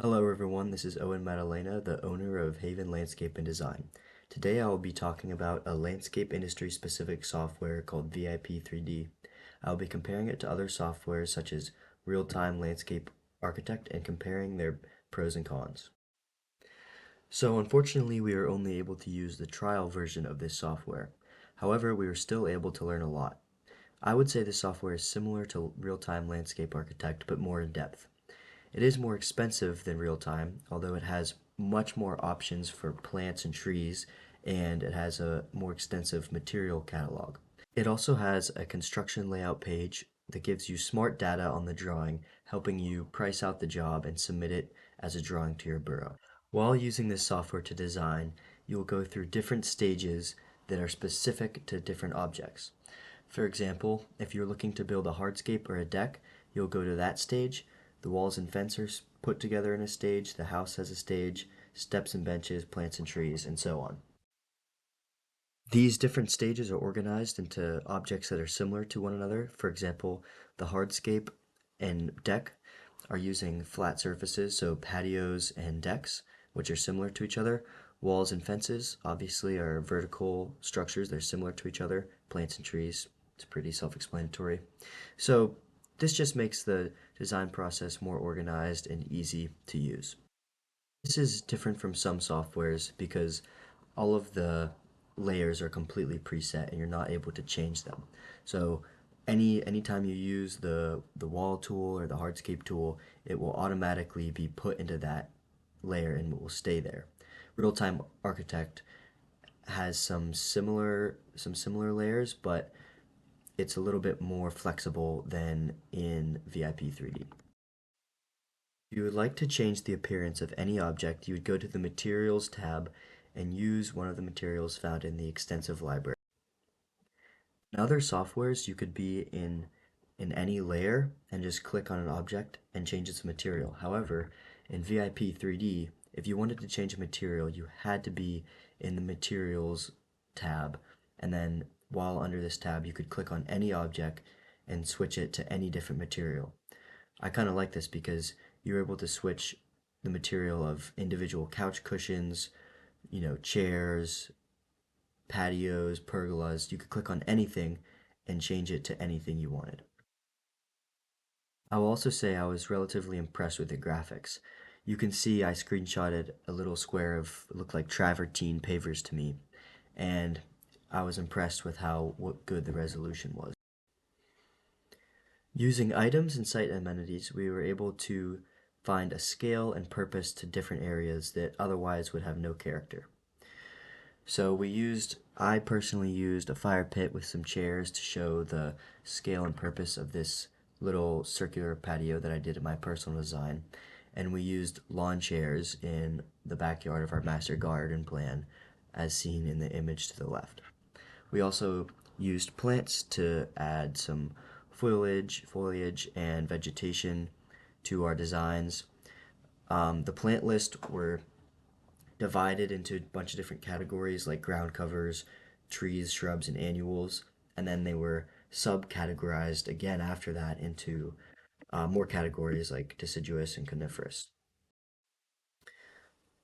Hello everyone, this is Owen Madalena, the owner of Haven Landscape and Design. Today I will be talking about a landscape industry specific software called VIP3D. I will be comparing it to other softwares such as Realtime Landscape Architect and comparing their pros and cons. So unfortunately we are only able to use the trial version of this software. However, we were still able to learn a lot. I would say this software is similar to Realtime Landscape Architect but more in depth. It is more expensive than real-time, although it has much more options for plants and trees, and it has a more extensive material catalog. It also has a construction layout page that gives you smart data on the drawing, helping you price out the job and submit it as a drawing to your borough. While using this software to design, you will go through different stages that are specific to different objects. For example, if you're looking to build a hardscape or a deck, you'll go to that stage. The walls and fence are put together in a stage, the house has a stage, steps and benches, plants and trees, and so on. These different stages are organized into objects that are similar to one another. For example, the hardscape and deck are using flat surfaces, so patios and decks, which are similar to each other. Walls and fences, obviously, are vertical structures. They're similar to each other. Plants and trees, it's pretty self-explanatory. So this just makes the design process more organized and easy to use. This is different from some softwares because all of the layers are completely preset and you're not able to change them. So anytime you use the wall tool or the hardscape tool, it will automatically be put into that layer and it will stay there. Real-time Architect has some similar layers, but it's a little bit more flexible than in VIP3D. If you would like to change the appearance of any object, you would go to the Materials tab and use one of the materials found in the extensive library. In other softwares, you could be in any layer and just click on an object and change its material. However, in VIP3D, if you wanted to change a material, you had to be in the Materials tab, and then while under this tab, you could click on any object and switch it to any different material. I kind of like this because you're able to switch the material of individual couch cushions, chairs, patios, pergolas. You could click on anything and change it to anything you wanted. I will also say I was relatively impressed with the graphics. You can see I screenshotted a little square of it looked like travertine pavers to me, and I was impressed with how good the resolution was. Using items and site amenities, we were able to find a scale and purpose to different areas that otherwise would have no character. So I personally used a fire pit with some chairs to show the scale and purpose of this little circular patio that I did in my personal design. And we used lawn chairs in the backyard of our master garden plan as seen in the image to the left. We also used plants to add some foliage and vegetation to our designs. The plant list were divided into a bunch of different categories like ground covers, trees, shrubs, and annuals, and then they were subcategorized again after that into more categories like deciduous and coniferous.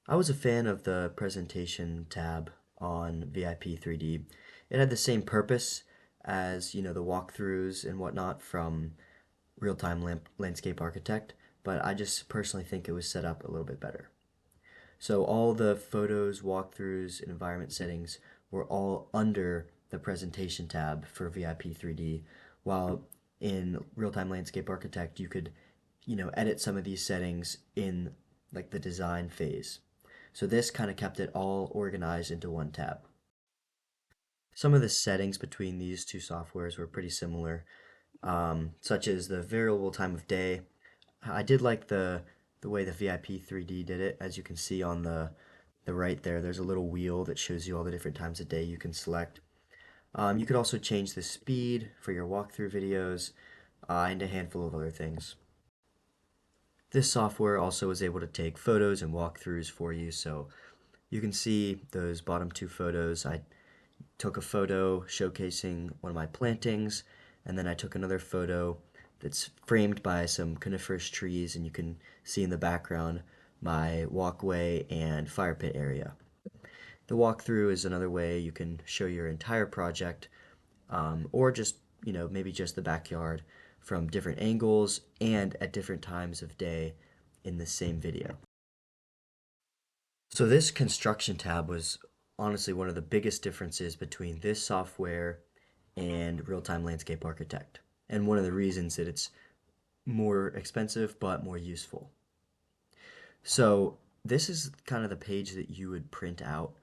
I was a fan of the presentation tab on VIP3D. It had the same purpose as, the walkthroughs and whatnot from Real-Time Landscape Architect, but I just personally think it was set up a little bit better. So all the photos, walkthroughs, and environment settings were all under the presentation tab for VIP3D, while in Real-Time Landscape Architect you could, edit some of these settings in like the design phase. So this kind of kept it all organized into one tab. Some of the settings between these two softwares were pretty similar, such as the variable time of day. I did like the way the VIP3D did it. As you can see on the right there, there's a little wheel that shows you all the different times of day you can select. You could also change the speed for your walkthrough videos and a handful of other things. This software also is able to take photos and walkthroughs for you, so you can see those bottom two photos. I took a photo showcasing one of my plantings, and then I took another photo that's framed by some coniferous trees, and you can see in the background my walkway and fire pit area. The walkthrough is another way you can show your entire project, or just, maybe just the backyard from different angles and at different times of day in the same video. So this construction tab was honestly one of the biggest differences between this software and Real-Time Landscape Architect, and one of the reasons that it's more expensive but more useful. So this is kind of the page that you would print out.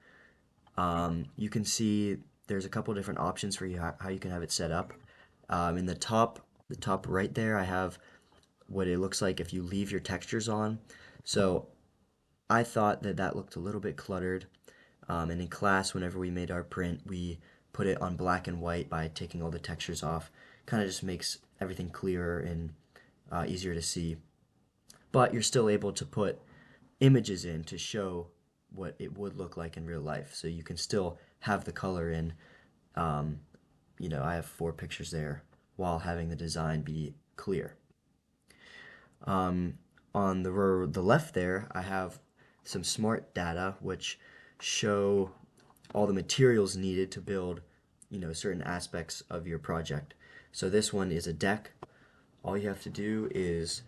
You can see there's a couple different options for you how you can have it set up. In the top right there, I have what it looks like if you leave your textures on. So I thought that that looked a little bit cluttered. And in class, whenever we made our print, we put it on black and white by taking all the textures off. Kind of just makes everything clearer and easier to see. But you're still able to put images in to show what it would look like in real life. So you can still have the color in. Um, I have 4 pictures there while having the design be clear. Um, on the left there, I have some smart data which show all the materials needed to build, certain aspects of your project. So this one is a deck. All you have to do is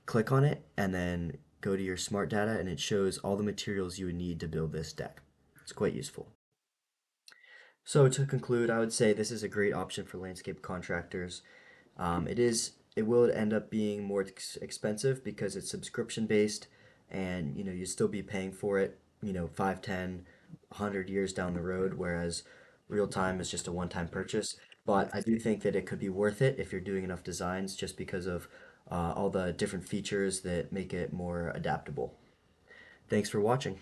click on it and then go to your smart data and it shows all the materials you would need to build this deck. It's quite useful. So to conclude, I would say this is a great option for landscape contractors. It will end up being more expensive because it's subscription based, and you still be paying for it, 5, 10, 100 years down the road, whereas real time is just a one-time purchase. But I do think that it could be worth it if you're doing enough designs, just because of all the different features that make it more adaptable. Thanks for watching.